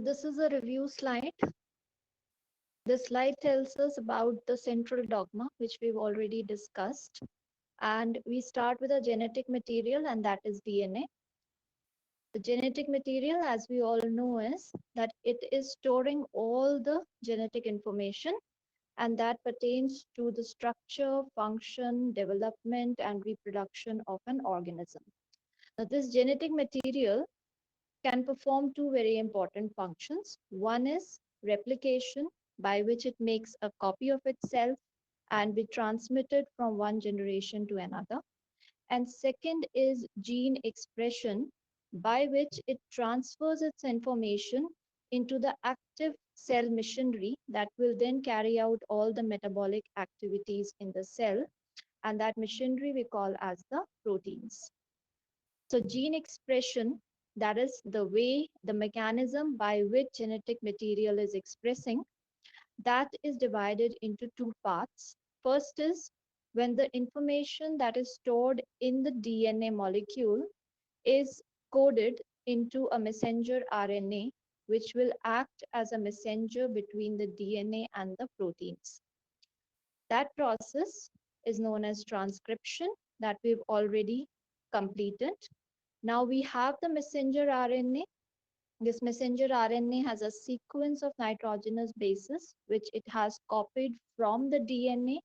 So this is a review slide. This slide tells us about the central dogma, which we've already discussed. And we start with a genetic material, and that is DNA. The genetic material, as we all know, is that it is storing all the genetic information, and that pertains to the structure, function, development, and reproduction of an organism. Now, this genetic material can perform two very important functions. One is replication, by which it makes a copy of itself and be transmitted from one generation to another. And second is gene expression, by which it transfers its information into the active cell machinery that will then carry out all the metabolic activities in the cell. And that machinery we call as the proteins. So gene expression, that is the way, the mechanism by which genetic material is expressing, that is divided into two parts. First is when the information that is stored in the DNA molecule is coded into a messenger RNA, which will act as a messenger between the DNA and the proteins. That process is known as transcription, that we've already completed. Now we have the messenger RNA. This messenger RNA has a sequence of nitrogenous bases, which it has copied from the DNA.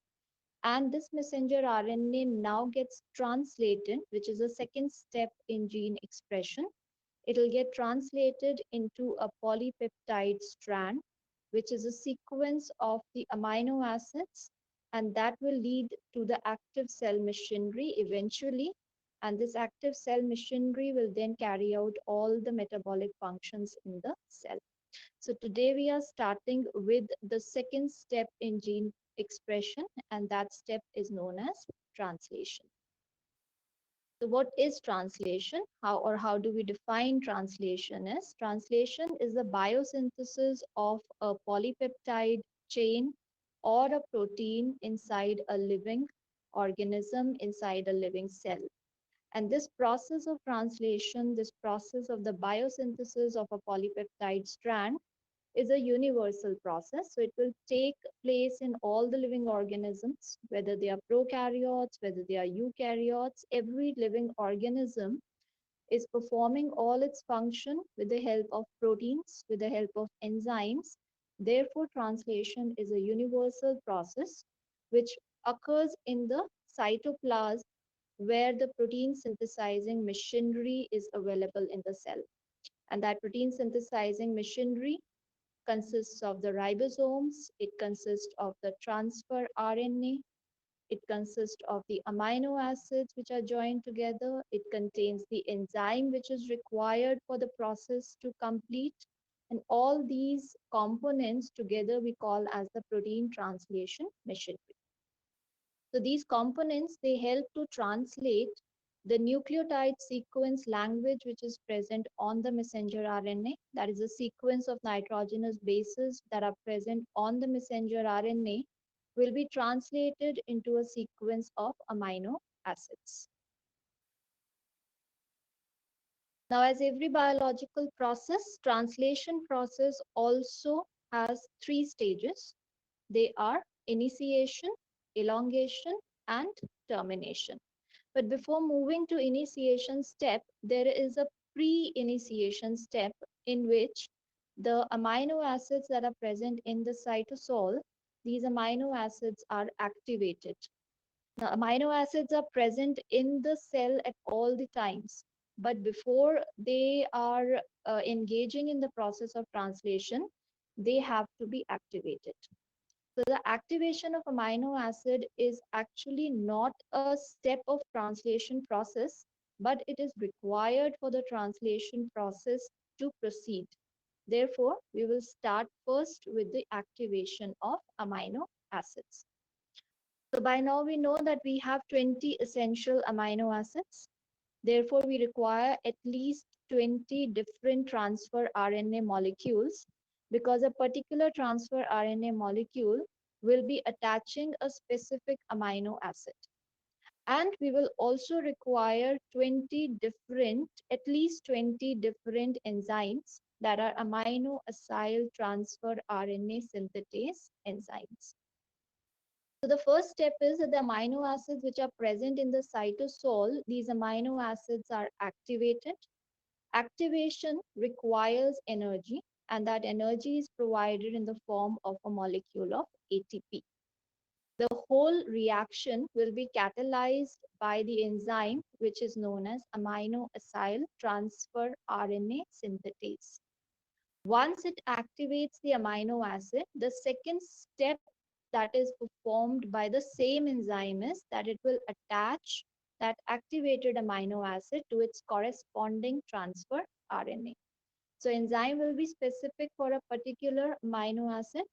And this messenger RNA now gets translated, which is a second step in gene expression. It will get translated into a polypeptide strand, which is a sequence of the amino acids, and that will lead to the active cell machinery eventually. And this active cell machinery will then carry out all the metabolic functions in the cell. So today we are starting with the second step in gene expression, and that step is known as translation. So what is translation? How do we define translation? Translation is the biosynthesis of a polypeptide chain or a protein inside a living organism, inside a living cell. And this process of translation, this process of the biosynthesis of a polypeptide strand is a universal process. So it will take place in all the living organisms, whether they are prokaryotes, whether they are eukaryotes. Every living organism is performing all its function with the help of proteins, with the help of enzymes. Therefore, translation is a universal process which occurs in the cytoplasm, where the protein synthesizing machinery is available in the cell. And that protein synthesizing machinery consists of the ribosomes, it consists of the transfer RNA, it consists of the amino acids which are joined together, it contains the enzyme which is required for the process to complete, and all these components together we call as the protein translation machinery. So these components, they help to translate the nucleotide sequence language which is present on the messenger RNA. That is a sequence of nitrogenous bases that are present on the messenger RNA will be translated into a sequence of amino acids. Now, as every biological process, translation process also has three stages. They are initiation, elongation, and termination. But before moving to initiation step, there is a pre-initiation step in which the amino acids that are present in the cytosol, these amino acids are activated. Now, amino acids are present in the cell at all the times, but before they are engaging in the process of translation, they have to be activated. So the activation of amino acid is actually not a step of translation process, but it is required for the translation process to proceed. Therefore, we will start first with the activation of amino acids. So by now we know that we have 20 essential amino acids. Therefore, we require at least 20 different transfer RNA molecules, because a particular transfer RNA molecule will be attaching a specific amino acid. And we will also require 20 different, at least 20 different enzymes that are amino acyl transfer RNA synthetase enzymes. So the first step is that the amino acids which are present in the cytosol, these amino acids are activated. Activation requires energy, and that energy is provided in the form of a molecule of ATP. The whole reaction will be catalyzed by the enzyme which is known as amino acyl transfer RNA synthetase. Once it activates the amino acid, the second step that is performed by the same enzyme is that it will attach that activated amino acid to its corresponding transfer RNA. So enzyme will be specific for a particular amino acid.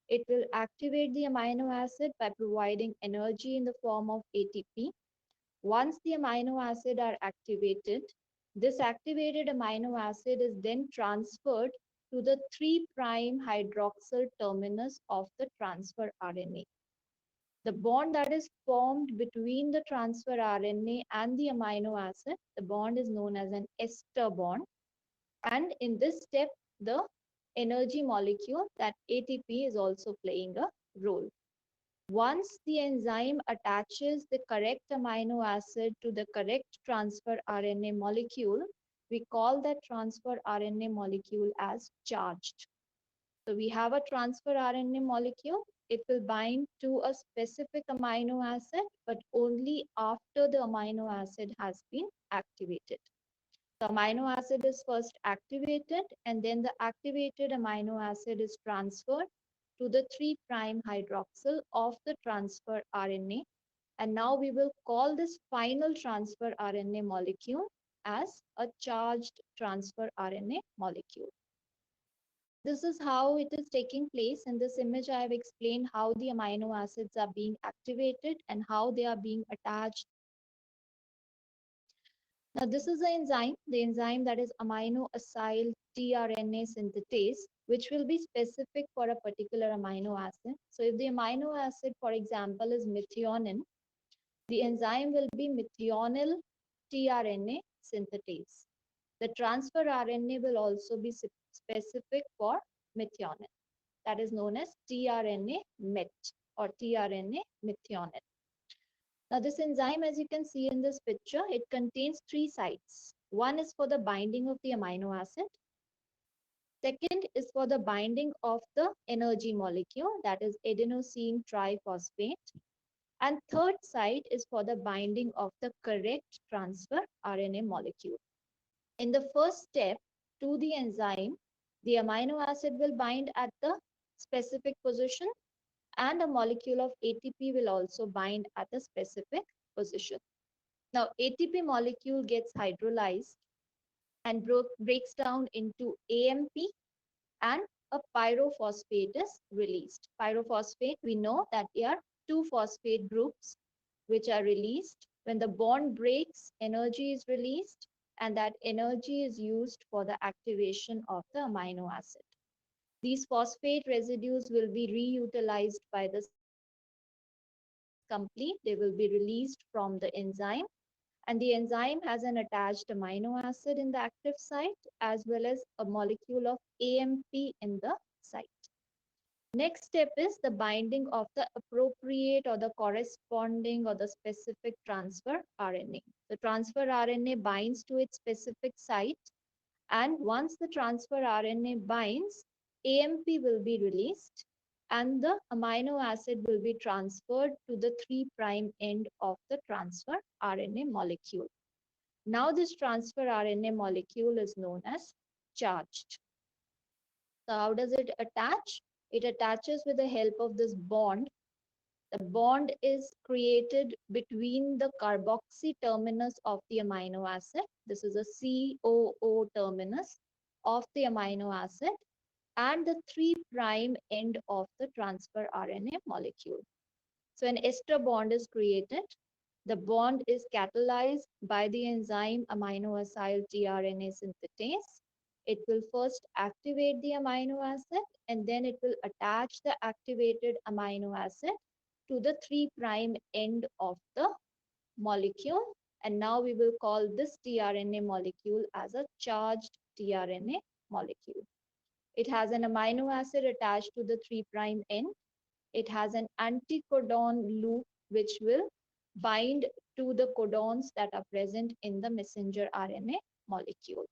It will activate the amino acid by providing energy in the form of ATP. Once the amino acid are activated, this activated amino acid is then transferred to the 3' hydroxyl terminus of the transfer RNA. The bond that is formed between the transfer RNA and the amino acid, the bond is known as an ester bond. And in this step, the energy molecule, that ATP, is also playing a role. Once the enzyme attaches the correct amino acid to the correct transfer RNA molecule, we call that transfer RNA molecule as charged. So we have a transfer RNA molecule. It will bind to a specific amino acid, but only after the amino acid has been activated. The amino acid is first activated, and then the activated amino acid is transferred to the 3' hydroxyl of the transfer RNA. And now we will call this final transfer RNA molecule as a charged transfer RNA molecule. This is how it is taking place. In this image, I have explained how the amino acids are being activated and how they are being attached. Now, this is the enzyme that is amino acyl tRNA synthetase, which will be specific for a particular amino acid. So, if the amino acid, for example, is methionine, the enzyme will be methionine tRNA synthetase. The transfer RNA will also be specific for methionine. That is known as tRNA met or tRNA methionine. Now this enzyme, as you can see in this picture, it contains 3 sites. One is for the binding of the amino acid. Second is for the binding of the energy molecule, that is adenosine triphosphate. And third site is for the binding of the correct transfer RNA molecule. In the first step to the enzyme, the amino acid will bind at the specific position, and a molecule of ATP will also bind at a specific position. Now, ATP molecule gets hydrolyzed and breaks down into AMP, and a pyrophosphate is released. Pyrophosphate, we know that there are 2 phosphate groups which are released. When the bond breaks, energy is released, and that energy is used for the activation of the amino acid. These phosphate residues will be reutilized by the cell once it becomes complete. They will be released from the enzyme, and the enzyme has an attached amino acid in the active site as well as a molecule of AMP in the site. Next step is the binding of the appropriate or the corresponding or the specific transfer RNA. The transfer RNA binds to its specific site, and once the transfer RNA binds, AMP will be released and the amino acid will be transferred to the 3' end of the transfer RNA molecule. Now this transfer RNA molecule is known as charged. So how does it attach? It attaches with the help of this bond. The bond is created between the carboxy terminus of the amino acid. This is a COO terminus of the amino acid and the 3' end of the transfer RNA molecule. So an ester bond is created. The bond is catalyzed by the enzyme amino acyl tRNA synthetase. It will first activate the amino acid, and then it will attach the activated amino acid to the 3' end of the molecule. And now we will call this tRNA molecule as a charged tRNA molecule. It has an amino acid attached to the 3' end. It has an anticodon loop which will bind to the codons that are present in the messenger RNA molecule.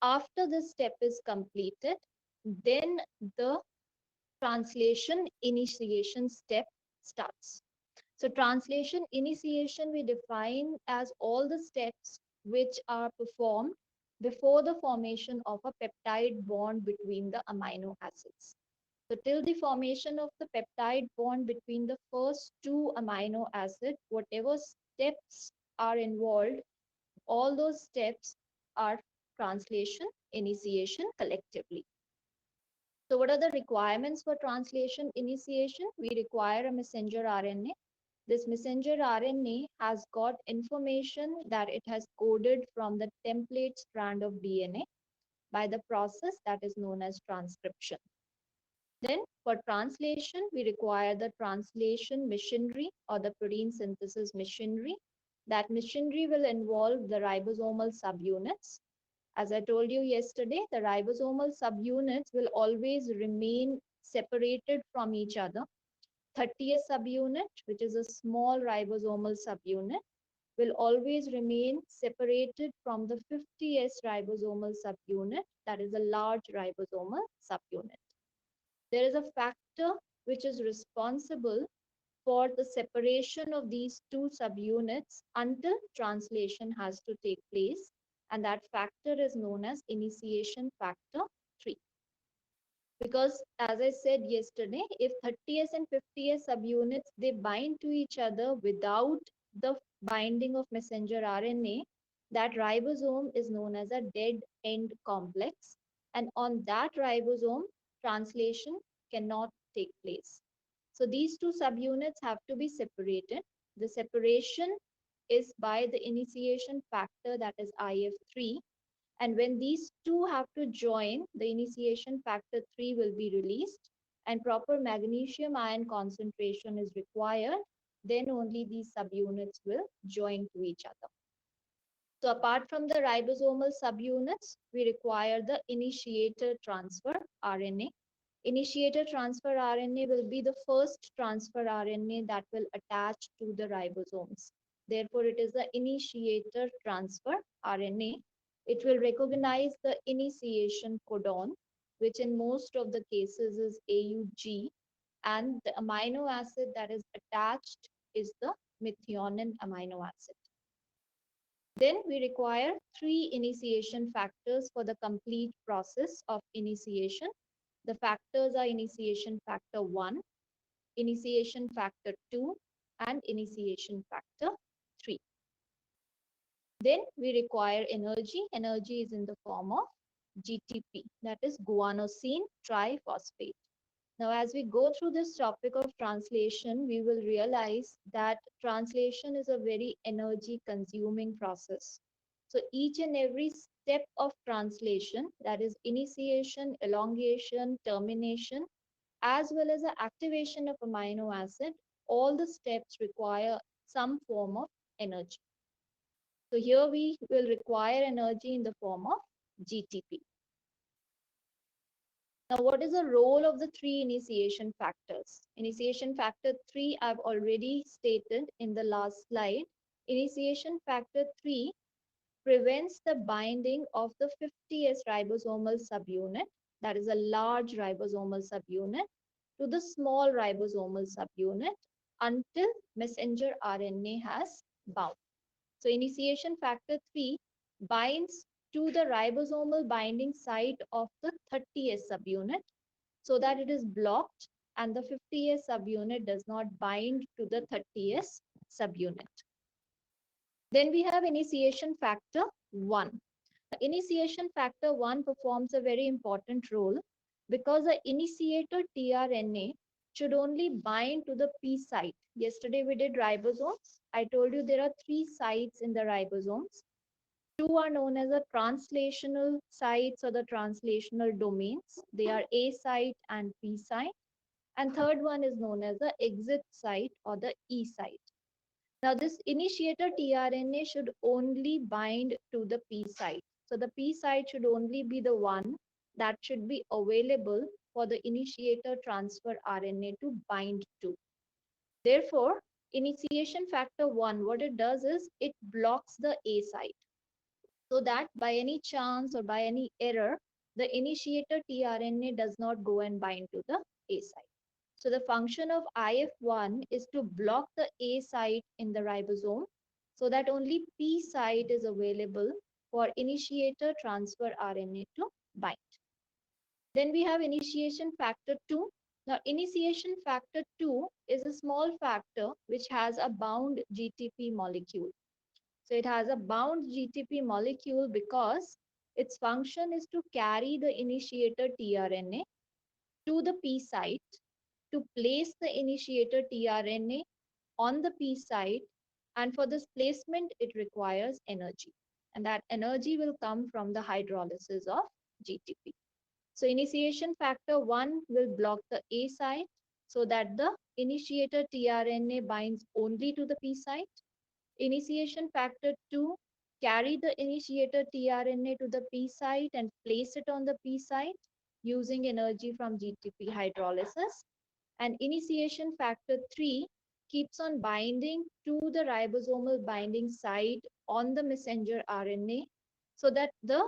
After this step is completed, then the translation initiation step starts. So translation initiation we define as all the steps which are performed before the formation of a peptide bond between the amino acids. So till the formation of the peptide bond between the first two amino acids, whatever steps are involved, all those steps are translation initiation collectively. So what are the requirements for translation initiation? We require a messenger RNA. This messenger RNA has got information that it has coded from the template strand of DNA by the process that is known as transcription. Then for translation, we require the translation machinery or the protein synthesis machinery. That machinery will involve the ribosomal subunits. As I told you yesterday, the ribosomal subunits will always remain separated from each other. 30th subunit, which is a small ribosomal subunit, will always remain separated from the 50th ribosomal subunit, that is a large ribosomal subunit. There is a factor which is responsible for the separation of these two subunits until translation has to take place, and that factor is known as initiation factor 3. Because as I said yesterday, if 30th and 50th subunits they bind to each other without the binding of messenger RNA, that ribosome is known as a dead end complex, and on that ribosome translation cannot take place. So these two subunits have to be separated. The separation is by the initiation factor, that is IF3. And when these two have to join, the initiation factor 3 will be released and proper magnesium ion concentration is required. Then only these subunits will join to each other. So apart from the ribosomal subunits, we require the initiator transfer RNA. Initiator transfer RNA will be the first transfer RNA that will attach to the ribosomes. Therefore, it is the initiator transfer RNA. It will recognize the initiation codon, which in most of the cases is AUG, and the amino acid that is attached is the methionine amino acid. Then we require 3 initiation factors for the complete process of initiation. The factors are initiation factor 1, initiation factor 2, and initiation factor 3. Then we require energy. Energy is in the form of GTP, that is guanosine triphosphate. Now, as we go through this topic of translation, we will realize that translation is a very energy consuming process. So each and every step of translation, that is initiation, elongation, termination, as well as the activation of amino acid, all the steps require some form of energy. So here we will require energy in the form of GTP. Now, what is the role of the 3 initiation factors? Initiation factor 3, I've already stated in the last slide. Initiation factor 3 prevents the binding of the 50S ribosomal subunit, that is a large ribosomal subunit, to the small ribosomal subunit until messenger RNA has bound. So initiation factor 3 binds to the ribosomal binding site of the 30S subunit so that it is blocked and the 50S subunit does not bind to the 30S subunit. Then we have initiation factor 1. Initiation factor 1 performs a very important role because the initiator tRNA should only bind to the P site. Yesterday we did ribosomes. I told you there are 3 sites in the ribosomes. 2 are known as the translational sites or the translational domains. They are A site and P site. And third one is known as the exit site or the E site. Now this initiator tRNA should only bind to the P site. So the P site should only be the one that should be available for the initiator transfer RNA to bind to. Therefore, initiation factor 1, what it does is it blocks the A site so that by any chance or by any error, the initiator tRNA does not go and bind to the A site. So the function of IF1 is to block the A site in the ribosome so that only P site is available for initiator transfer RNA to bind. Then we have initiation factor 2. Now, initiation factor 2 is a small factor which has a bound GTP molecule. So it has a bound GTP molecule because its function is to carry the initiator tRNA to the P site to place the initiator tRNA on the P site, and for this placement it requires energy, and that energy will come from the hydrolysis of GTP. So initiation factor 1 will block the A site so that the initiator tRNA binds only to the P site. Initiation factor 2 carry the initiator tRNA to the P site and place it on the P site using energy from GTP hydrolysis. And initiation factor 3 keeps on binding to the ribosomal binding site on the messenger RNA so that the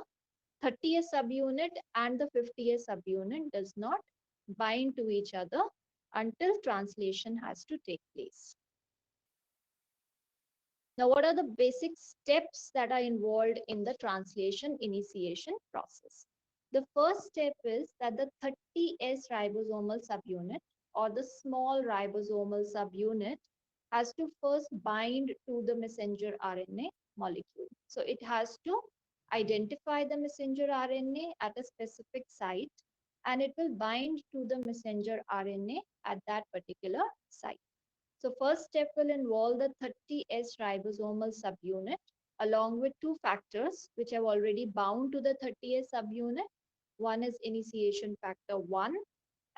30S subunit and the 50S subunit does not bind to each other until translation has to take place. Now, what are the basic steps that are involved in the translation initiation process? The first step is that the 30S ribosomal subunit or the small ribosomal subunit has to first bind to the messenger RNA molecule. So it has to identify the messenger RNA at a specific site, and it will bind to the messenger RNA at that particular site. So first step will involve the 30S ribosomal subunit along with two factors which have already bound to the 30S subunit. One is initiation factor 1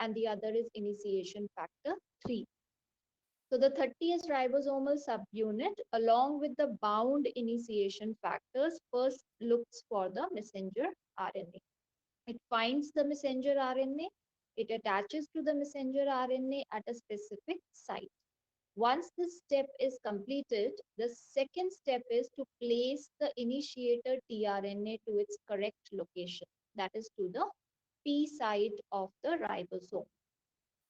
and the other is initiation factor 3. So the 30S ribosomal subunit along with the bound initiation factors first looks for the messenger RNA. It finds the messenger RNA, it attaches to the messenger RNA at a specific site. Once this step is completed, the second step is to place the initiator tRNA to its correct location, that is to the P site of the ribosome.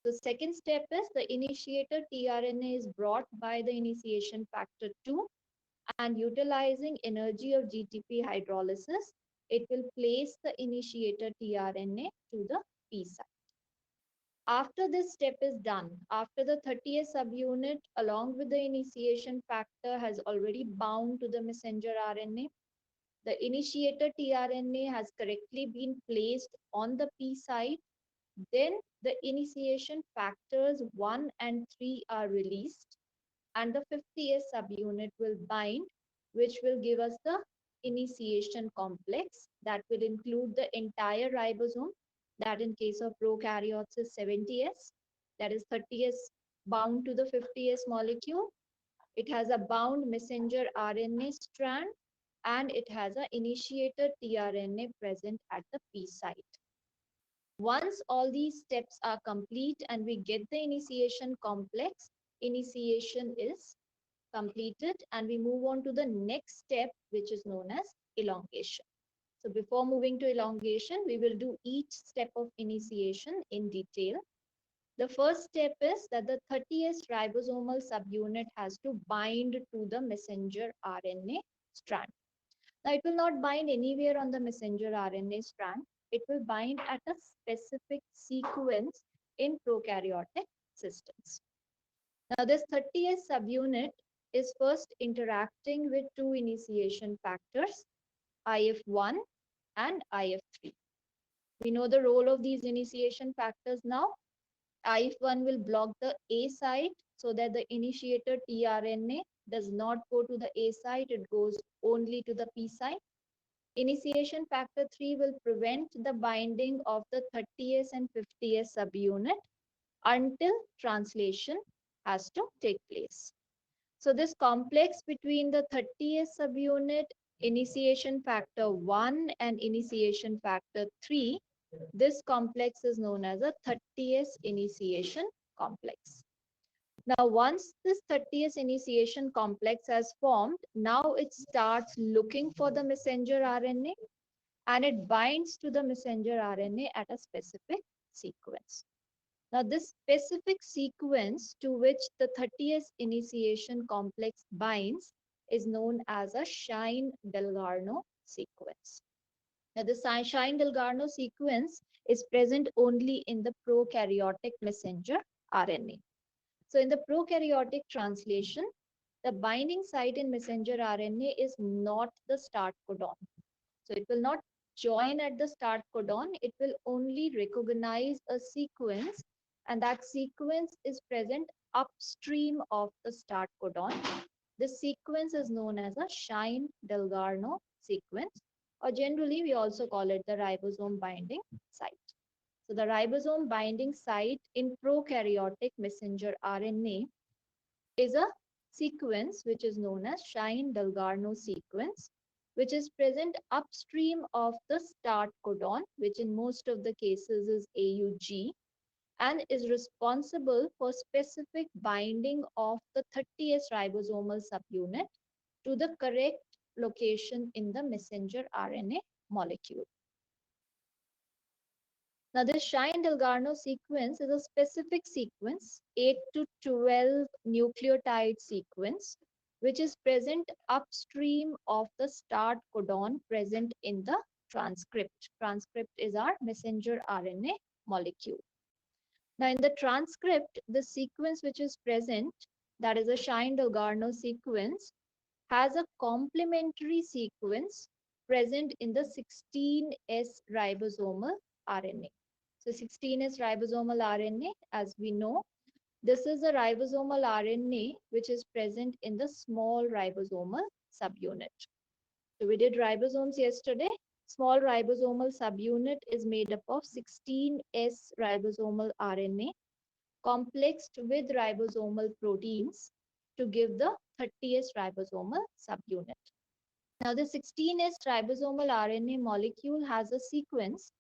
The second step is the initiator tRNA is brought by the initiation factor 2, and utilizing energy of GTP hydrolysis, it will place the initiator tRNA to the P site. After this step is done, after the 30S subunit along with the initiation factor has already bound to the messenger RNA, the initiator tRNA has correctly been placed on the P site, then the initiation factors 1 and 3 are released and the 50S subunit will bind, which will give us the initiation complex that will include the entire ribosome, that in case of prokaryotes is 70S, that is 30S bound to the 50S molecule. It has a bound messenger RNA strand and it has an initiator tRNA present at the P site. Once all these steps are complete and we get the initiation complex, initiation is completed and we move on to the next step, which is known as elongation. So before moving to elongation, we will do each step of initiation in detail. The first step is that the 30S ribosomal subunit has to bind to the messenger RNA strand. Now, it will not bind anywhere on the messenger RNA strand. It will bind at a specific sequence in prokaryotic systems. Now, this 30S subunit is first interacting with two initiation factors, IF1 and IF3. We know the role of these initiation factors now. IF1 will block the A site so that the initiator tRNA does not go to the A site, it goes only to the P site. Initiation factor 3 will prevent the binding of the 30S and 50S subunit until translation has to take place. So this complex between the 30S subunit initiation factor 1 and initiation factor 3, this complex is known as a 30S initiation complex. Now, once this 30S initiation complex has formed, now it starts looking for the messenger RNA and it binds to the messenger RNA at a specific sequence. Now, this specific sequence to which the 30S initiation complex binds is known as a Shine-Dalgarno sequence. Now, the Shine-Dalgarno sequence is present only in the prokaryotic messenger RNA. So, in the prokaryotic translation, the binding site in messenger RNA is not the start codon. So, it will not join at the start codon, it will only recognize a sequence, and that sequence is present upstream of the start codon. This sequence is known as a Shine-Dalgarno sequence, or generally we also call it the ribosome binding site. So the ribosome binding site in prokaryotic messenger RNA is a sequence which is known as Shine-Dalgarno sequence, which is present upstream of the start codon, which in most of the cases is AUG, and is responsible for specific binding of the 30S ribosomal subunit to the correct location in the messenger RNA molecule. Now, this Shine-Dalgarno sequence is a specific sequence, 8 to 12 nucleotide sequence, which is present upstream of the start codon present in the transcript. Transcript is our messenger RNA molecule. Now, in the transcript, the sequence which is present, that is a Shine-Dalgarno sequence, has a complementary sequence present in the 16S ribosomal RNA. So 16S ribosomal RNA, as we know, this is a ribosomal RNA which is present in the small ribosomal subunit. So we did ribosomes yesterday. Small ribosomal subunit is made up of 16S ribosomal RNA complexed with ribosomal proteins to give the 30S ribosomal subunit. Now, the 16S ribosomal RNA molecule has a sequence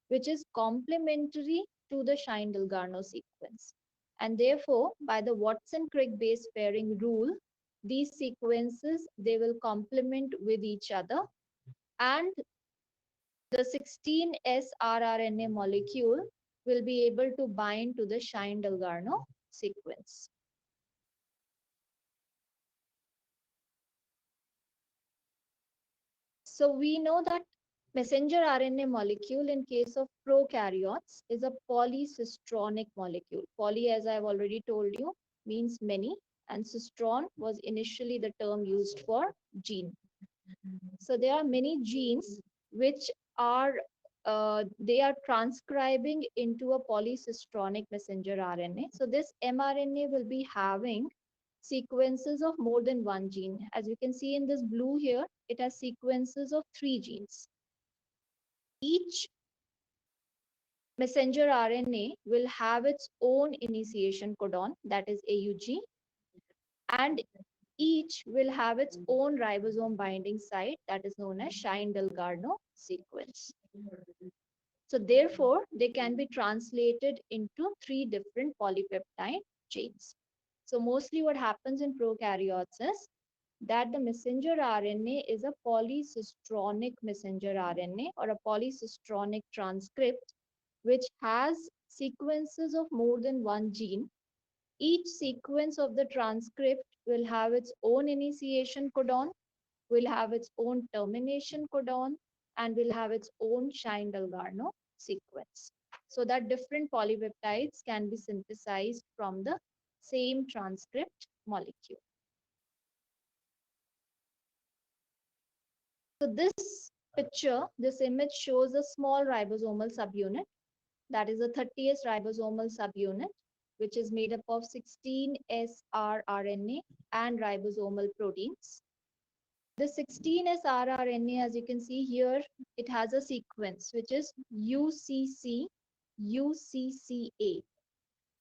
which is complementary to the Shine-Dalgarno sequence. And therefore, by the Watson-Crick base pairing rule, these sequences, they will complement with each other, and the 16S rRNA molecule will be able to bind to the Shine-Dalgarno sequence. So we know that messenger RNA molecule in case of prokaryotes is a polycistronic molecule. Poly, as I've already told you, means many, and cistron was initially the term used for gene. So there are many genes which are they are transcribing into a polycistronic messenger RNA. So this mRNA will be having sequences of more than one gene. As you can see in this blue here, it has sequences of 3 genes. Each messenger RNA will have its own initiation codon, that is AUG, and each will have its own ribosome binding site, that is known as Shine-Dalgarno sequence. So therefore, they can be translated into 3 different polypeptide chains. So mostly what happens in prokaryotes is that the messenger RNA is a polycistronic messenger RNA or a polycistronic transcript which has sequences of more than one gene. Each sequence of the transcript will have its own initiation codon, will have its own termination codon, and will have its own Shine-Dalgarno sequence, so that different polypeptides can be synthesized from the same transcript molecule. So this picture, this image shows a small ribosomal subunit, that is a 30S ribosomal subunit, which is made up of 16S rRNA and ribosomal proteins. The 16S rRNA, as you can see here, it has a sequence which is UCC UCCA.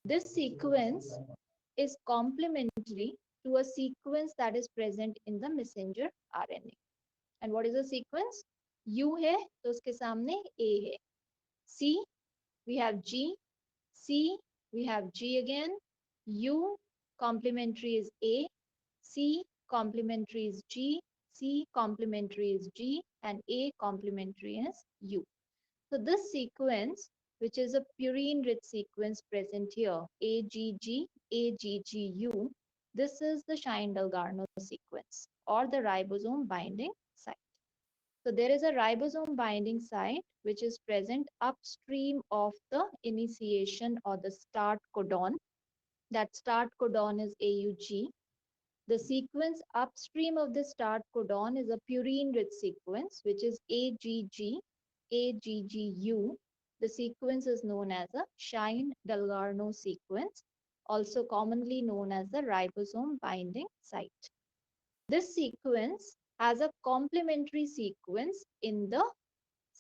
This sequence is complementary to a sequence that is present in the messenger RNA. And what is the sequence? U है तो उसके सामने A है. C, we have G. C, we have G again. U, complementary is A. C, complementary is G. C, complementary is G. And A, complementary is U. So this sequence, which is a purine-rich sequence present here, AGG, AGGU, this is the Shine-Dalgarno sequence or the ribosome binding site. So there is a ribosome binding site which is present upstream of the initiation or the start codon. That start codon is AUG. The sequence upstream of the start codon is a purine-rich sequence, which is AGG, AGGU. The sequence is known as a Shine-Dalgarno sequence, also commonly known as the ribosome binding site. This sequence has a complementary sequence in the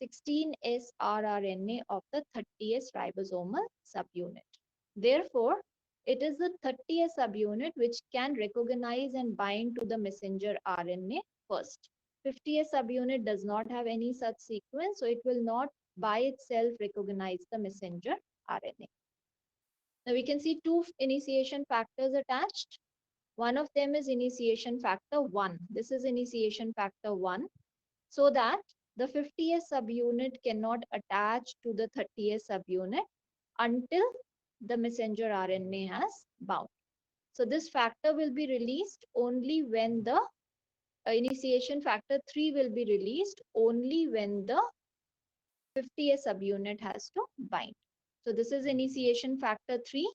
16S rRNA of the 30S ribosomal subunit. Therefore, it is the 30S subunit which can recognize and bind to the messenger RNA first. 50S subunit does not have any such sequence, so it will not by itself recognize the messenger RNA. Now we can see two initiation factors attached. One of them is initiation factor 1. This is initiation factor 1, so that the 50S subunit cannot attach to the 30S subunit until the messenger RNA has bound. So this factor will be released only when the initiation factor 3 will be released only when the 50S subunit has to bind. So this is initiation factor 3.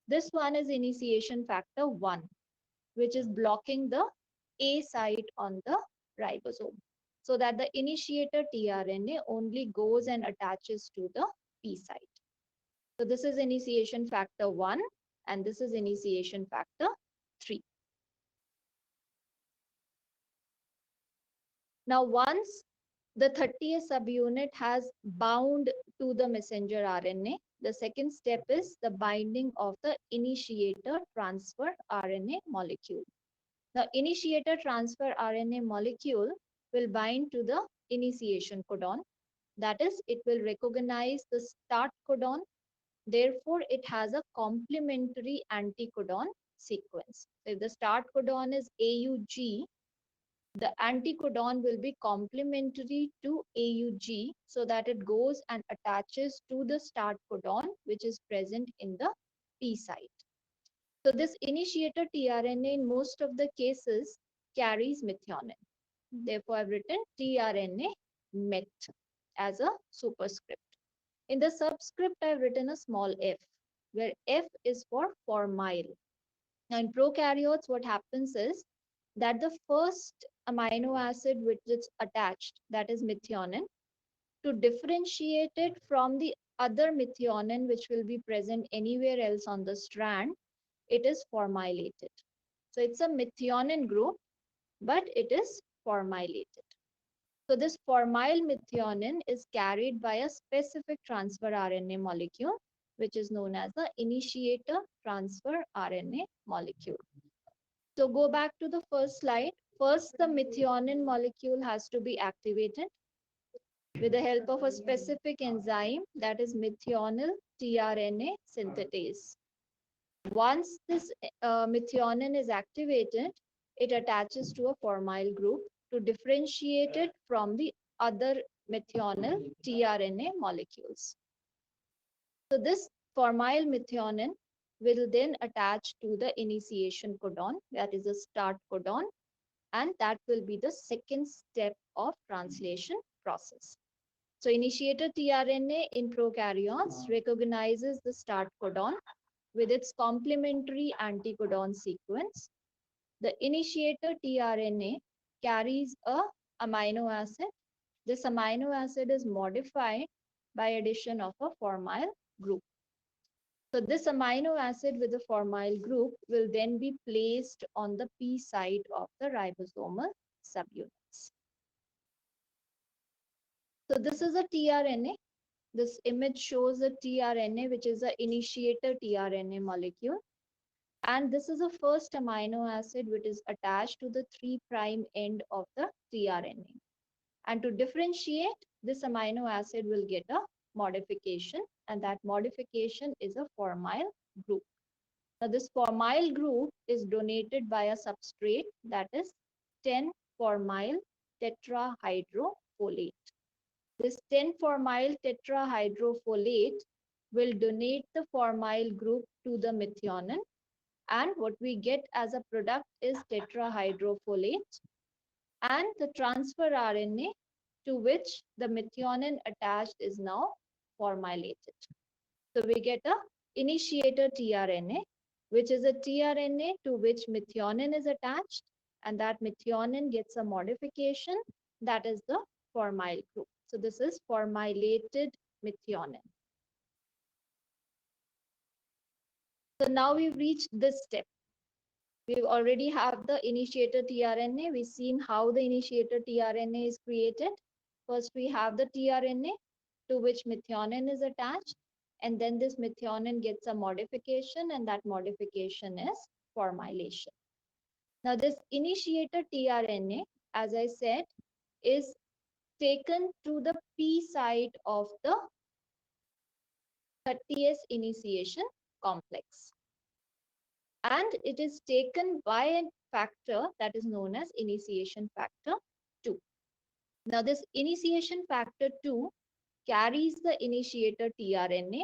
This one is initiation factor 1, which is blocking the A site on the ribosome, so that the initiator tRNA only goes and attaches to the P site. So this is initiation factor 1 and this is initiation factor 3. Now once the 30th subunit has bound to the messenger RNA, the second step is the binding of the initiator transfer RNA molecule. The initiator transfer RNA molecule will bind to the initiation codon. That is, it will recognize the start codon. Therefore, it has a complementary anticodon sequence. So if the start codon is AUG, the anticodon will be complementary to AUG so that it goes and attaches to the start codon, which is present in the P site. So this initiator tRNA in most of the cases carries methionine. Therefore, I've written tRNA met as a superscript. In the subscript, I've written a small f, where F is for formyl. Now, in prokaryotes, what happens is that the first amino acid which is attached, that is methionine, to differentiate it from the other methionine which will be present anywhere else on the strand, it is formylated. So it's a methionine group, but it is formylated. So this formyl methionine is carried by a specific transfer RNA molecule, which is known as the initiator transfer RNA molecule. So go back to the first slide. First, the methionine molecule has to be activated with the help of a specific enzyme, that is methionine tRNA synthetase. Once this methionine is activated, it attaches to a formyl group to differentiate it from the other methionine tRNA molecules. So this formyl methionine will then attach to the initiation codon, that is the start codon, and that will be the second step of translation process. So initiator tRNA in prokaryotes recognizes the start codon with its complementary anticodon sequence. The initiator tRNA carries a amino acid. This amino acid is modified by addition of a formyl group. So this amino acid with the formyl group will then be placed on the P site of the ribosomal subunits. So this is a tRNA. This image shows a tRNA, which is the initiator tRNA molecule. And this is the first amino acid which is attached to the 3' end of the tRNA. And to differentiate, this amino acid will get a modification, and that modification is a formyl group. Now, this formyl group is donated by a substrate, that is 10-formyl tetrahydrofolate. This 10-formyl tetrahydrofolate will donate the formyl group to the methionine, and what we get as a product is tetrahydrofolate and the transfer RNA to which the methionine attached is now formylated. So we get a initiator tRNA, which is a tRNA to which methionine is attached, and that methionine gets a modification, that is the formyl group. So this is formylated methionine. So now we've reached this step. We already have the initiator tRNA. We've seen how the initiator tRNA is created. First, we have the tRNA to which methionine is attached, and then this methionine gets a modification, and that modification is formylation. Now, this initiator tRNA, as I said, is taken to the P site of the 30S initiation complex. And it is taken by a factor that is known as initiation factor 2. Now, this initiation factor 2 carries the initiator tRNA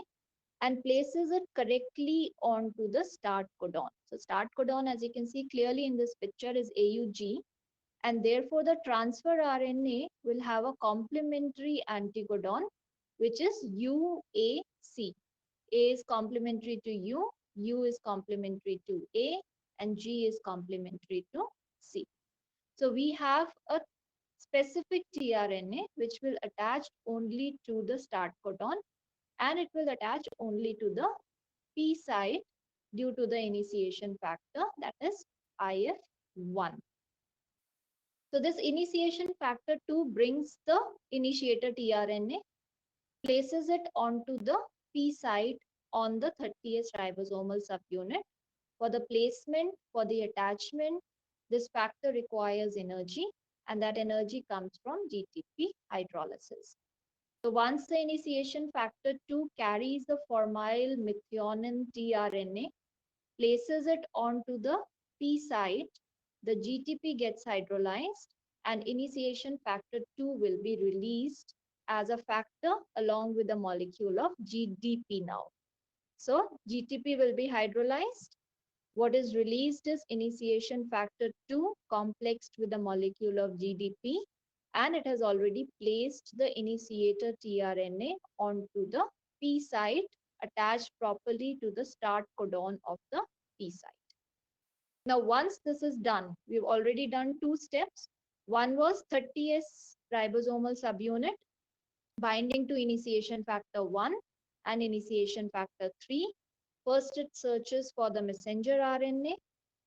and places it correctly onto the start codon. So, start codon, as you can see clearly in this picture, is AUG, and therefore the transfer RNA will have a complementary anticodon, which is UAC. A is complementary to U is complementary to A, and G is complementary to C. So we have a specific tRNA which will attach only to the start codon, and it will attach only to the P site due to the initiation factor, that is IF1. So this initiation factor 2 brings the initiator tRNA, places it onto the P site on the 30S ribosomal subunit. For the placement, for the attachment, this factor requires energy, and that energy comes from GTP hydrolysis. So once the initiation factor 2 carries the formyl methionine tRNA, places it onto the P site, the GTP gets hydrolyzed, and initiation factor 2 will be released as a factor along with the molecule of GDP now. So GTP will be hydrolyzed. What is released is initiation factor 2 complexed with the molecule of GDP, and it has already placed the initiator tRNA onto the P site attached properly to the start codon of the P site. Now, once this is done, we've already done two steps. One was 30S ribosomal subunit binding to initiation factor 1 and initiation factor 3. First, it searches for the messenger RNA.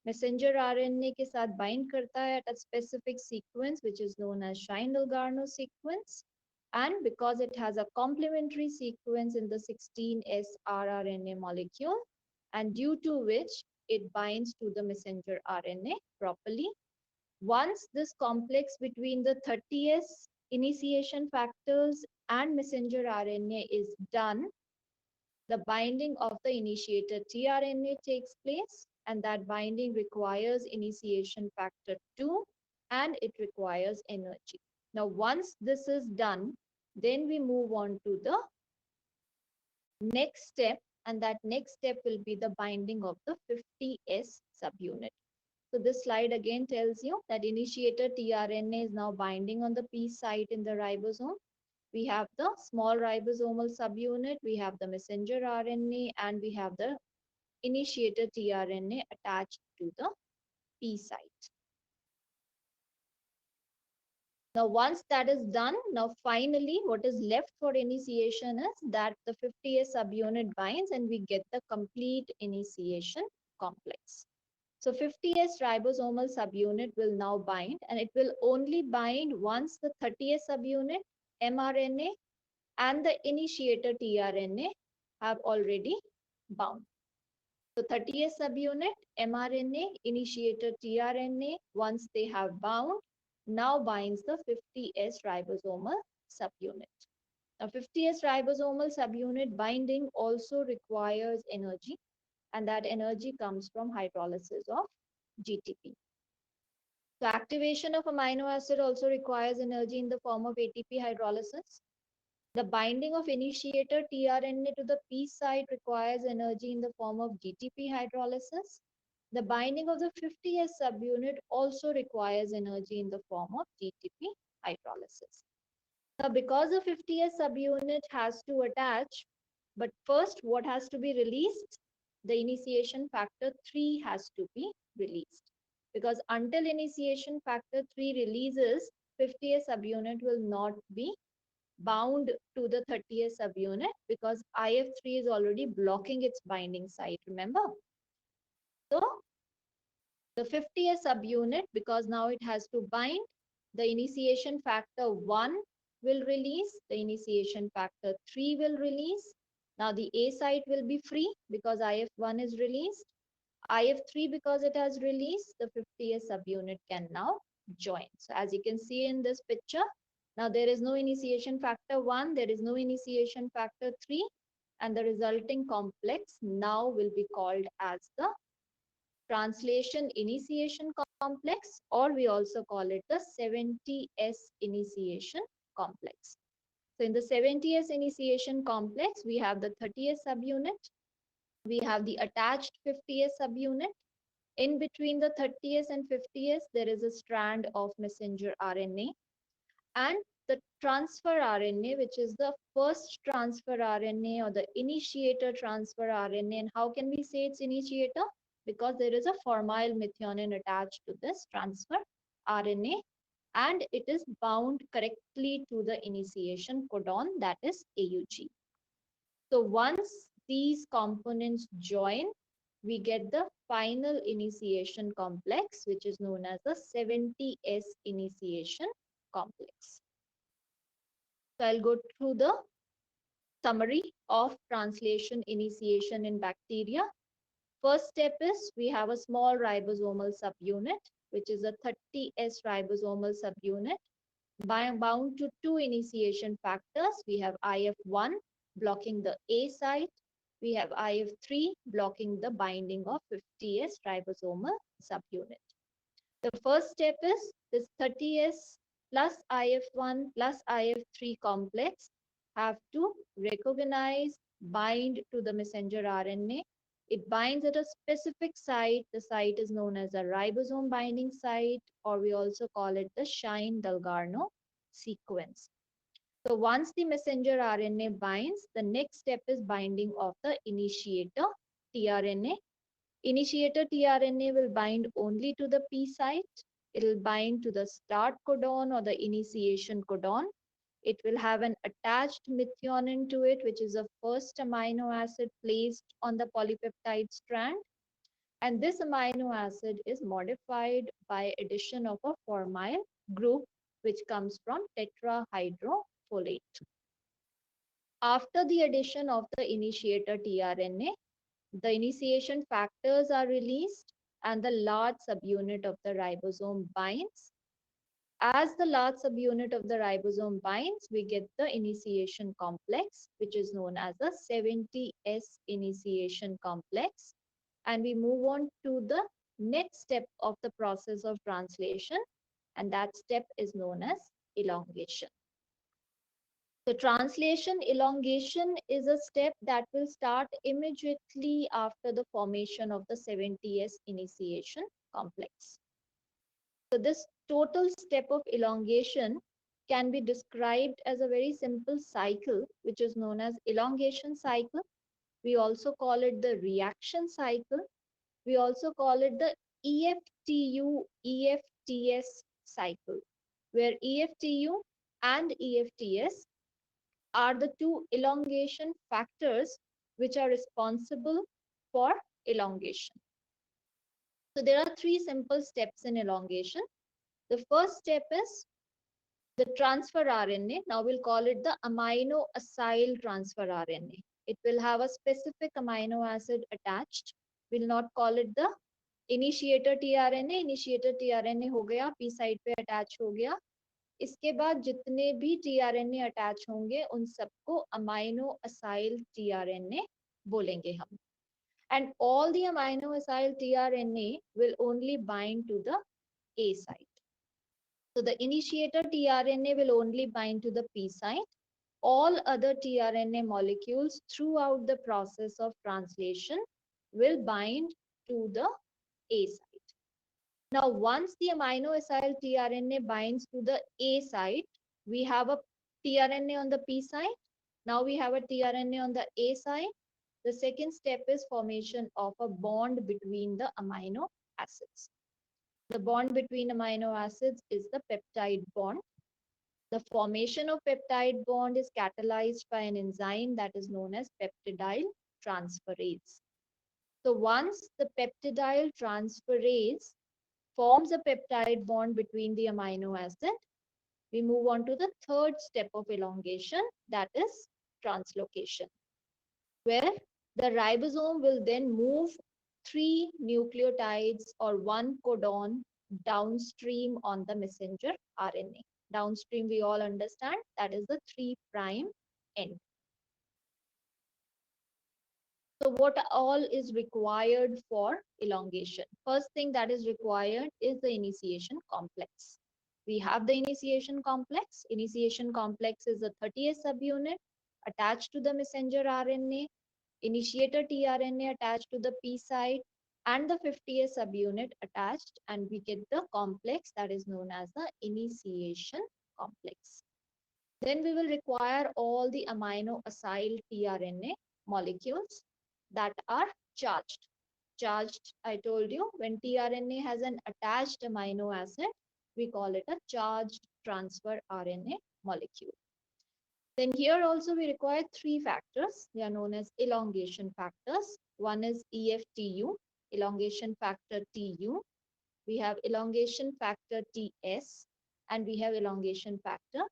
Messenger RNA के साथ bind करता है at a specific sequence which is known as Schindel-Garno sequence. And because it has a complementary sequence in the 16S rRNA molecule, and due to which it binds to the messenger RNA properly. Once this complex between the 30S initiation factors and messenger RNA is done, the binding of the initiator tRNA takes place, and that binding requires initiation factor 2, and it requires energy. Now, once this is done, then we move on to the next step, and that next step will be the binding of the 50S subunit. So this slide again tells you that initiator tRNA is now binding on the P site in the ribosome. We have the small ribosomal subunit, we have the messenger RNA, and we have the initiator tRNA attached to the P site. Now, once that is done, now finally what is left for initiation is that the 50S subunit binds and we get the complete initiation complex. So 50S ribosomal subunit will now bind, and it will only bind once the 30S subunit, mRNA, and the initiator tRNA have already bound. So 30S subunit, mRNA, initiator tRNA, once they have bound, now binds the 50S ribosomal subunit. Now, 50S ribosomal subunit binding also requires energy, and that energy comes from hydrolysis of GTP. So, activation of amino acid also requires energy in the form of ATP hydrolysis. The binding of initiator tRNA to the P site requires energy in the form of GTP hydrolysis. The binding of the 50S subunit also requires energy in the form of GTP hydrolysis. Now, because the 50S subunit has to attach, but first what has to be released? The initiation factor 3 has to be released. Because until initiation factor 3 releases, 50S subunit will not be bound to the 30S subunit because IF3 is already blocking its binding site, remember? So the 50S subunit, because now it has to bind, the initiation factor 1 will release, the initiation factor 3 will release. Now the A site will be free because IF1 is released. IF3, because it has released, the 50S subunit can now join. So as you can see in this picture, now there is no initiation factor 1, there is no initiation factor 3, and the resulting complex now will be called as the translation initiation complex, or we also call it the 70S initiation complex. So in the 70S initiation complex, we have the 30S subunit, we have the attached 50S subunit. In between the 30S and 50S, there is a strand of messenger RNA, and the transfer RNA, which is the first transfer RNA or the initiator transfer RNA. And how can we say it's initiator? Because there is a formyl methionine attached to this transfer RNA, and it is bound correctly to the initiation codon, that is AUG. So once these components join, we get the final initiation complex, which is known as the 70S initiation complex. So I'll go through the summary of translation initiation in bacteria. First step is we have a small ribosomal subunit, which is a 30S ribosomal subunit bound to two initiation factors. We have IF1 blocking the A site. We have IF3 blocking the binding of 50S ribosomal subunit. The first step is this 30S plus IF1 plus IF3 complex have to recognize, bind to the messenger RNA. It binds at a specific site. The site is known as a ribosome binding site, or we also call it the Shine-Dalgarno sequence. So once the messenger RNA binds, the next step is binding of the initiator tRNA. Initiator tRNA will bind only to the P site. It will bind to the start codon or the initiation codon. It will have an attached methionine to it, which is the first amino acid placed on the polypeptide strand. And this amino acid is modified by addition of a formyl group, which comes from tetrahydrofolate. After the addition of the initiator tRNA, the initiation factors are released and the large subunit of the ribosome binds. As the large subunit of the ribosome binds, we get the initiation complex, which is known as the 70S initiation complex. And we move on to the next step of the process of translation, and that step is known as elongation. The translation elongation is a step that will start immediately after the formation of the 70S initiation complex. So this total step of elongation can be described as a very simple cycle, which is known as elongation cycle. We also call it the reaction cycle. We also call it the EFTU EFTS cycle, where EFTU and EFTS are the two elongation factors which are responsible for elongation. So there are three simple steps in elongation. The first step is the transfer RNA. Now we'll call it the amino acyl transfer RNA. It will have a specific amino acid attached. We'll not call it the initiator tRNA हो गया, P side पे attach हो गया। इसके बाद जितने भी tRNA attach होंगे उन सबको अमाइनो असाइल टीआरएनए बोलेंगे हम। And all the amino acyl tRNA will only bind to the A site. So the initiator tRNA will only bind to the P site. All other tRNA molecules throughout the process of translation will bind to the A site. Now, once the amino acyl tRNA binds to the A site, we have a tRNA on the P site. Now we have a tRNA on the A site. The second step is formation of a bond between the amino acids. The bond between amino acids is the peptide bond. The formation of peptide bond is catalyzed by an enzyme that is known as peptidyl transferase. So once the peptidyl transferase forms a peptide bond between the amino acid, we move on to the third step of elongation, that is translocation, where the ribosome will then move 3 nucleotides or 1 codon downstream on the messenger RNA. Downstream, we all understand, that is the 3' end. So what all is required for elongation? First thing that is required is the initiation complex. We have the initiation complex. Initiation complex is a 30S subunit attached to the messenger RNA, initiator tRNA attached to the P site, and the 50S subunit attached, and we get the complex that is known as the initiation complex. Then we will require all the amino acyl tRNA molecules that are charged. Charged, I told you, when tRNA has an attached amino acid, we call it a charged transfer RNA molecule. Then here also we require 3 factors. They are known as elongation factors. One is EFTU, elongation factor TU. We have elongation factor TS, and we have elongation factor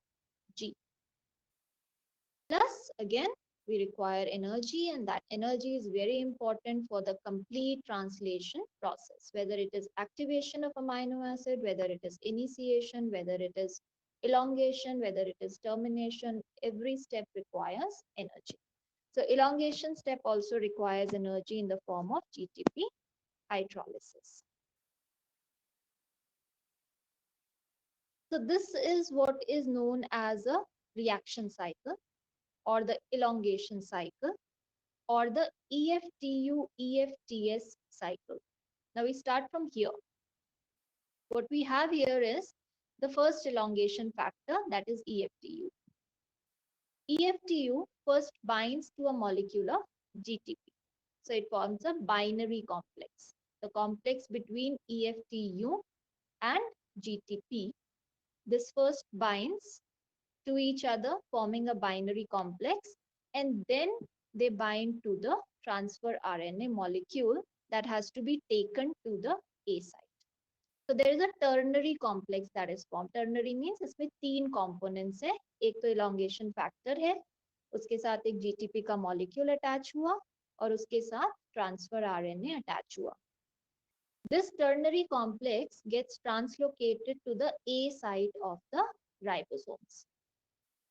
G. Plus, again, we require energy, and that energy is very important for the complete translation process, whether it is activation of amino acid, whether it is initiation, whether it is elongation, whether it is termination, every step requires energy. So elongation step also requires energy in the form of GTP hydrolysis. So this is what is known as a reaction cycle or the elongation cycle or the EFTU EFTS cycle. Now we start from here. What we have here is the first elongation factor, that is EFTU. EFTU first binds to a molecule of GTP. So it forms a binary complex. The complex between EFTU and GTP, this first binds to each other, forming a binary complex, and then they bind to the transfer RNA molecule that has to be taken to the A site. So there is a ternary complex that is formed. Ternary means इसमें 3 components है. एक तो elongation factor है, उसके साथ एक GTP का molecule attach हुआ और उसके साथ transfer RNA attach हुआ. This ternary complex gets translocated to the A site of the ribosomes.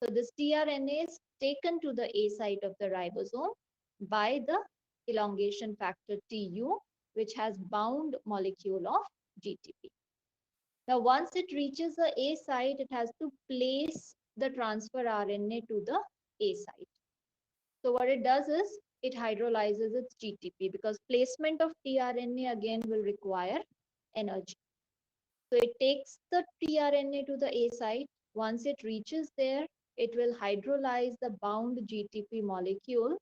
So this tRNA is taken to the A site of the ribosome by the elongation factor TU, which has bound molecule of GTP. Now, once it reaches the A site, it has to place the transfer RNA to the A site. So what it does is it hydrolyzes its GTP because placement of tRNA again will require energy. So it takes the tRNA to the A site. Once it reaches there, it will hydrolyze the bound GTP molecule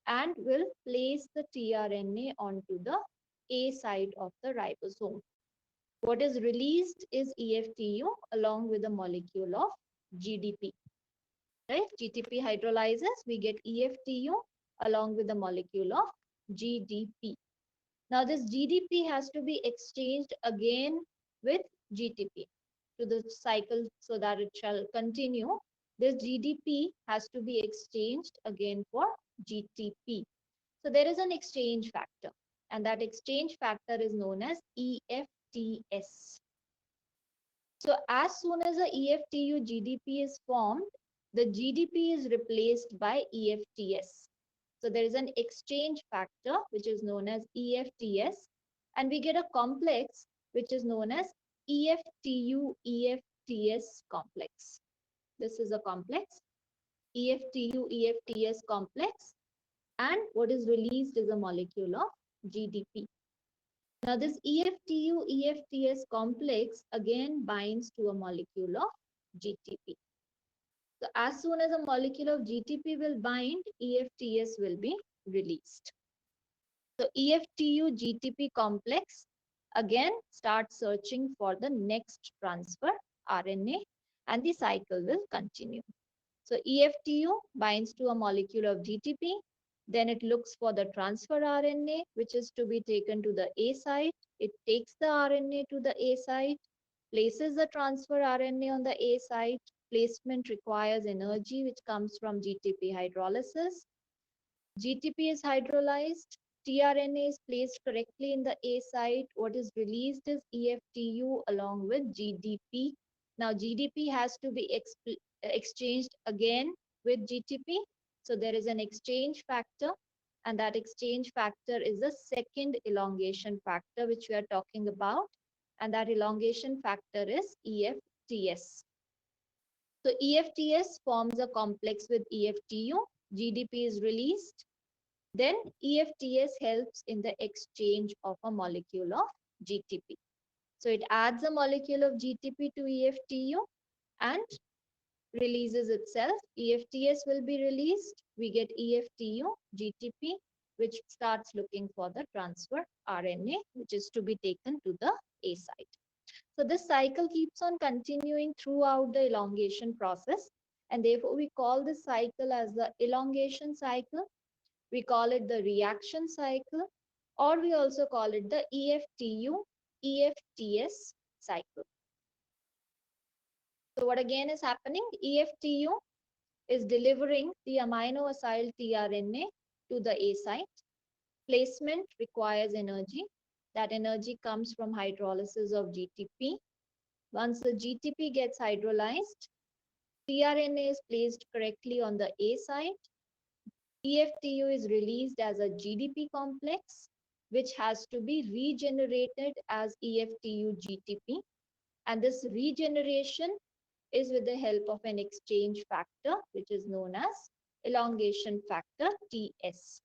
and will place the tRNA onto the A site of the ribosome. What is released is EFTU along with the molecule of GDP. Right? GTP hydrolyzes, we get EFTU along with the molecule of GDP. Now this GDP has to be exchanged again with GTP to the cycle so that it shall continue. This GDP has to be exchanged again for GTP. So there is an exchange factor. and that exchange factor is known as EFTS. So as soon as a EFTU GDP is formed, the GDP is replaced by EFTS. So there is an exchange factor which is known as EFTS, and we get a complex which is known as EFTU EFTS complex. This is a complex, EFTU EFTS complex, and what is released is a molecule of GDP. Now this EFTU EFTS complex again binds to a molecule of GTP. So as soon as a molecule of GTP will bind, EFTS will be released. So EFTU GTP complex again starts searching for the next transfer RNA, and the cycle will continue. So EFTU binds to a molecule of GTP, then it looks for the transfer RNA, which is to be taken to the A site. It takes the RNA to the A site, places the transfer RNA on the A site. Placement requires energy, which comes from GTP hydrolysis. GTP is hydrolyzed. tRNA is placed correctly in the A site. What is released is EFTU along with GDP. Now, GDP has to be exchanged again with GTP. So, there is an exchange factor, and that exchange factor is the second elongation factor which we are talking about. And that elongation factor is EFTS. So, EFTS forms a complex with EFTU. GDP is released. Then EFTS helps in the exchange of a molecule of GTP. So it adds a molecule of GTP to EFTU and releases itself. EFTS will be released. We get EFTU, GTP, which starts looking for the transfer RNA, which is to be taken to the A site. So this cycle keeps on continuing throughout the elongation process, and therefore we call this cycle as the elongation cycle. We call it the reaction cycle, or we also call it the EFTU EFTS cycle. So what again is happening? EFTU is delivering the amino acyl tRNA to the A site. Placement requires energy. That energy comes from hydrolysis of GTP. Once the GTP gets hydrolyzed, tRNA is placed correctly on the A site. EFTU is released as a GDP complex, which has to be regenerated as EFTU GTP. And this regeneration is with the help of an exchange factor, which is known as elongation factor TS.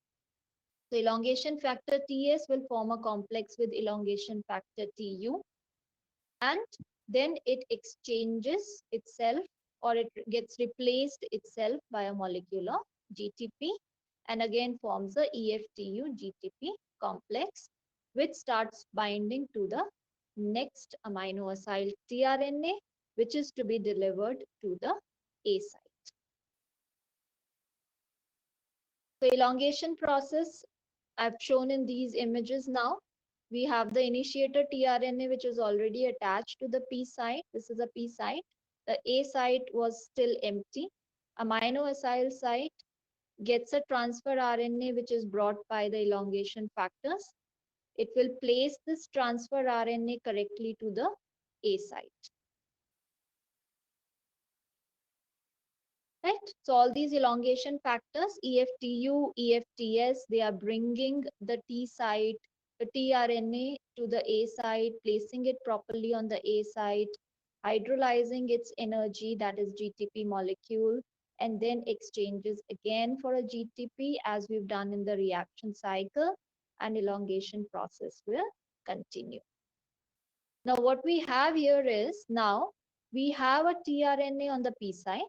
So elongation factor TS will form a complex with elongation factor TU, and then it exchanges itself, or it gets replaced itself by a molecule of GTP, and again forms the EFTU GTP complex, which starts binding to the next amino acyl tRNA, which is to be delivered to the A site. So elongation process I've shown in these images now. We have the initiator tRNA, which is already attached to the P site. This is a P site. The A site was still empty. Amino acyl site gets a transfer RNA, which is brought by the elongation factors. It will place this transfer RNA correctly to the A site. Right? So all these elongation factors, EFTU, EFTS, they are bringing the T site, the tRNA to the A site, placing it properly on the A site, hydrolyzing its energy, that is GTP molecule, and then exchanges again for a GTP as we've done in the reaction cycle, and elongation process will continue. Now what we have here is, now we have a tRNA on the P site.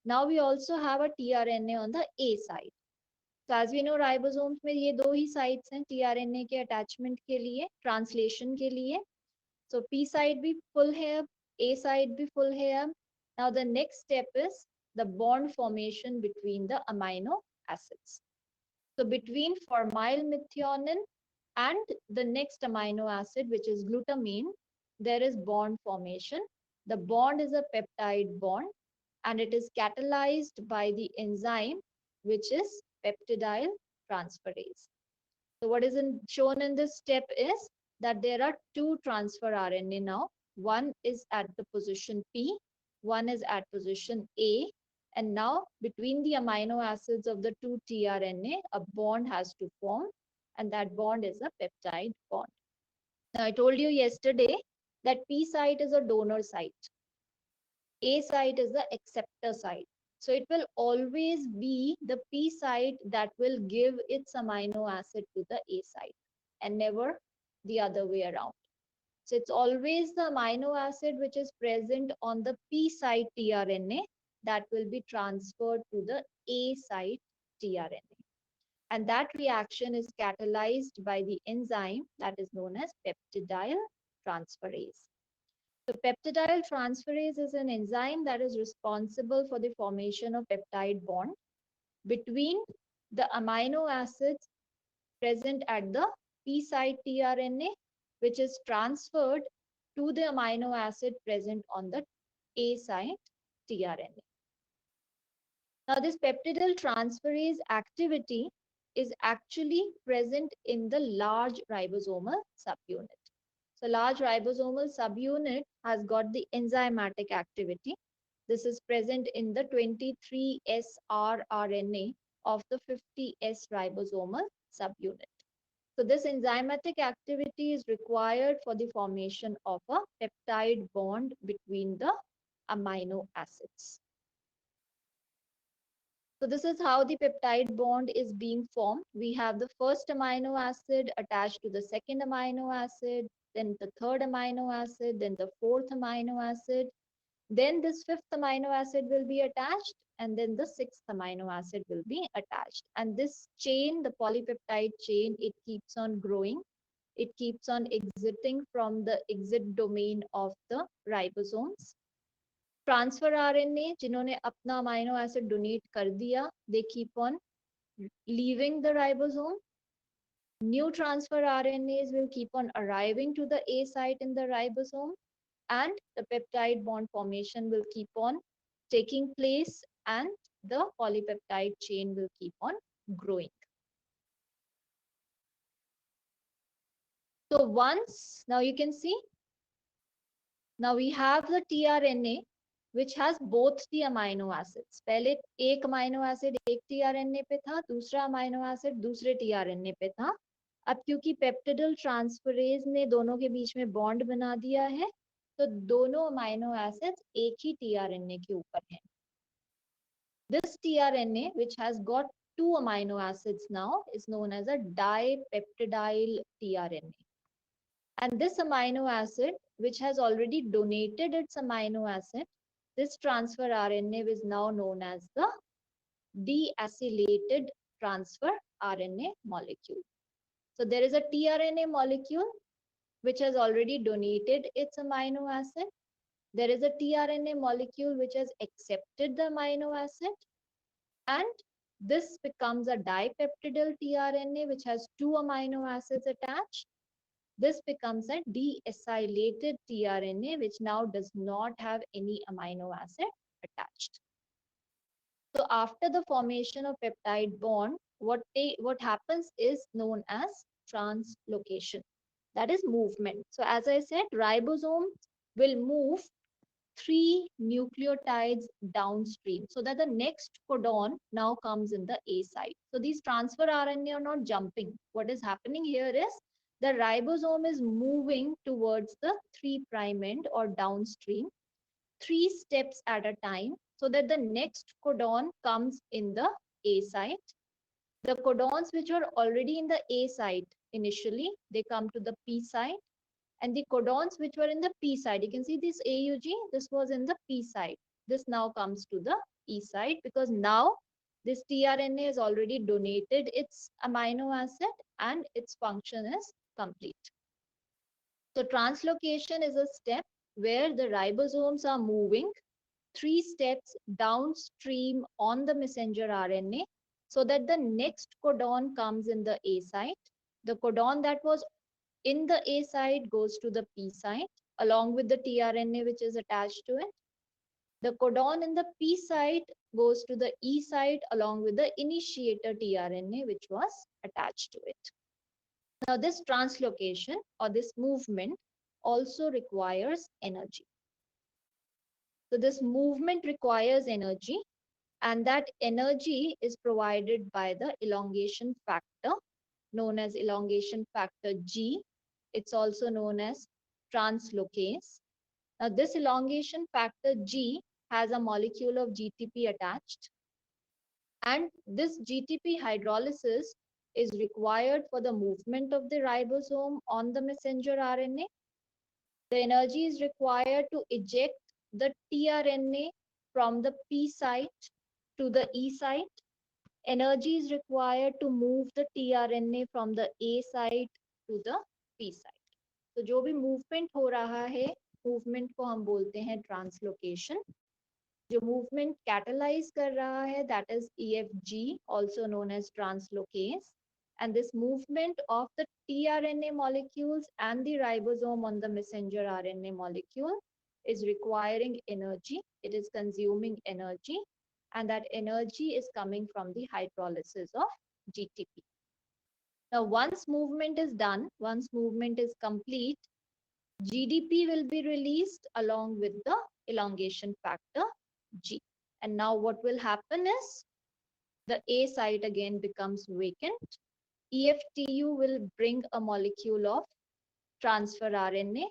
Now we also have a tRNA on the A side. So as we know, ribosomes में ये दो ही sites हैं tRNA के attachment के लिए, translation के लिए. So P side भी full है, A side भी full है. Now the next step is the bond formation between the amino acids. So between formylmethionine and the next amino acid, which is glutamine, there is bond formation. The bond is a peptide bond, and it is catalyzed by the enzyme, which is peptidyl transferase. So what is shown in this step is that there are two transfer RNA now. One is at the position P, one is at position A, and now between the amino acids of the two tRNA, a bond has to form, and that bond is a peptide bond. Now I told you yesterday that P site is a donor site. A site is the acceptor site. So it will always be the P site that will give its amino acid to the A site and never the other way around. So it's always the amino acid which is present on the P site tRNA that will be transferred to the A site tRNA. And that reaction is catalyzed by the enzyme that is known as peptidyl transferase. So peptidyl transferase is an enzyme that is responsible for the formation of peptide bond between the amino acids present at the P site tRNA, which is transferred to the amino acid present on the A site tRNA. Now, this peptidyl transferase activity is actually present in the large ribosomal subunit. So large ribosomal subunit has got the enzymatic activity. This is present in the 23S rRNA of the 50S ribosomal subunit. So this enzymatic activity is required for the formation of a peptide bond between the amino acids. So this is how the peptide bond is being formed. We have the first amino acid attached to the second amino acid, then the third amino acid, then the fourth amino acid. Then this fifth amino acid will be attached, and then the sixth amino acid will be attached. And this chain, the polypeptide chain, it keeps on growing. It keeps on exiting from the exit domain of the ribosomes. Transfer RNA जिन्होंने अपना amino acid donate कर दिया, they keep on leaving the ribosome. New transfer RNAs will keep on arriving to the A site in the ribosome, and the peptide bond formation will keep on taking place, and the polypeptide chain will keep on growing. So once, now you can see, now we have the tRNA which has both the amino acids. पहले एक amino acid एक tRNA पे था, दूसरा amino acid दूसरे tRNA पे था. अब क्योंकि पेप्टिडल ट्रांसफरेज ने दोनों के बीच में बॉन्ड बना दिया है, तो दोनों अमाइनो एसिड्स एक ही tRNA के ऊपर हैं. This tRNA, which has got two amino acids now, is known as a dipeptidyl tRNA. And this amino acid, which has already donated its amino acid, this transfer RNA is now known as the deacylated transfer RNA molecule. So there is a tRNA molecule which has already donated its amino acid. There is a tRNA molecule which has accepted the amino acid. And this becomes a dipeptidyl tRNA which has two amino acids attached. This becomes a deacylated tRNA, which now does not have any amino acid attached. So after the formation of peptide bond, what happens is known as translocation. That is movement. So as I said, ribosome will move three nucleotides downstream so that the next codon now comes in the A site. So these transfer RNA are not jumping. What is happening here is the ribosome is moving towards the 3' end or downstream, 3 steps at a time, so that the next codon comes in the A site. The codons which are already in the A site initially, they come to the P site. And the codons which were in the P site, you can see this AUG, this was in the P site. This now comes to the E site because now this tRNA has already donated its amino acid and its function is complete. So translocation is a step where the ribosomes are moving 3 steps downstream on the messenger RNA so that the next codon comes in the A site. The codon that was in the A site goes to the P site along with the tRNA which is attached to it. The codon in the P site goes to the E site along with the initiator tRNA which was attached to it. Now, this translocation or this movement also requires energy. So, this movement requires energy, and that energy is provided by the elongation factor known as elongation factor G. It's also known as translocase. Now, this elongation factor G has a molecule of GTP attached, and this GTP hydrolysis is required for the movement of the ribosome on the messenger RNA. The energy is required to eject the tRNA from the P site to the E site. Energy is required to move the tRNA from the A site to the P site. तो जो भी movement हो रहा है, movement को हम बोलते हैं ट्रांसलोकेशन. जो मूवमेंट कैटलाइज कर रहा है, that is EFG, also known as translocase. And this movement of the tRNA molecules and the ribosome on the messenger RNA molecule is requiring energy. It is consuming energy, and that energy is coming from the hydrolysis of GTP. Now, once movement is done, once movement is complete, GDP will be released along with the elongation factor G. And now what will happen is the A site again becomes vacant. EFTU will bring a molecule of transfer RNA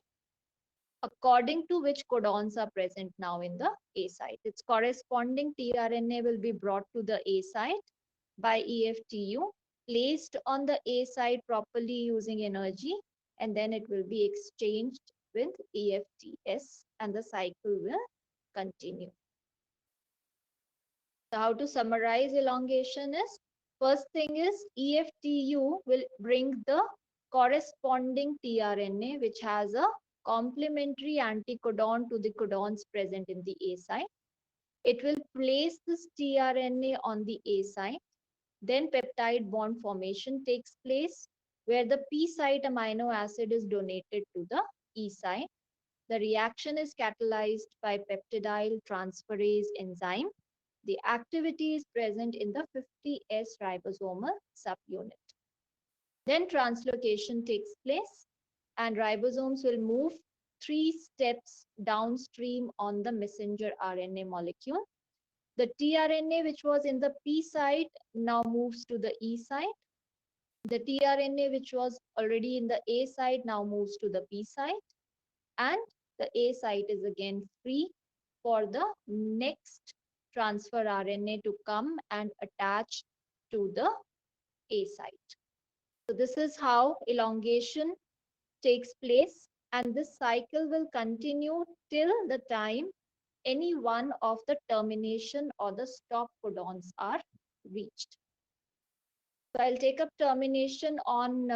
according to which codons are present now in the A site. Its corresponding tRNA will be brought to the A site by EFTU, placed on the A site properly using energy, and then it will be exchanged with EFTS, and the cycle will continue. So how to summarize elongation is, first thing is EFTU will bring the corresponding tRNA which has a complementary anticodon to the codons present in the A site. It will place this tRNA on the A site. Then peptide bond formation takes place where the P site amino acid is donated to the E site. The reaction is catalyzed by peptidyl transferase enzyme. The activity is present in the 50S ribosomal subunit. Then translocation takes place, and ribosomes will move 3 steps downstream on the messenger RNA molecule. The tRNA which was in the P site now moves to the E site. The tRNA which was already in the A site now moves to the P site, and the A site is again free for the next transfer RNA to come and attach to the A site. So this is how elongation takes place, and this cycle will continue till the time any one of the termination or the stop codons are reached. So I'll take up termination on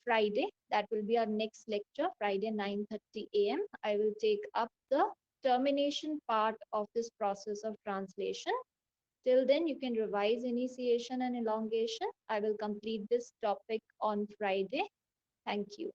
Friday. That will be our next lecture, Friday 9:30 a.m. I will take up the termination part of this process of translation. Till then, you can revise initiation and elongation. I will complete this topic on Friday. Thank you.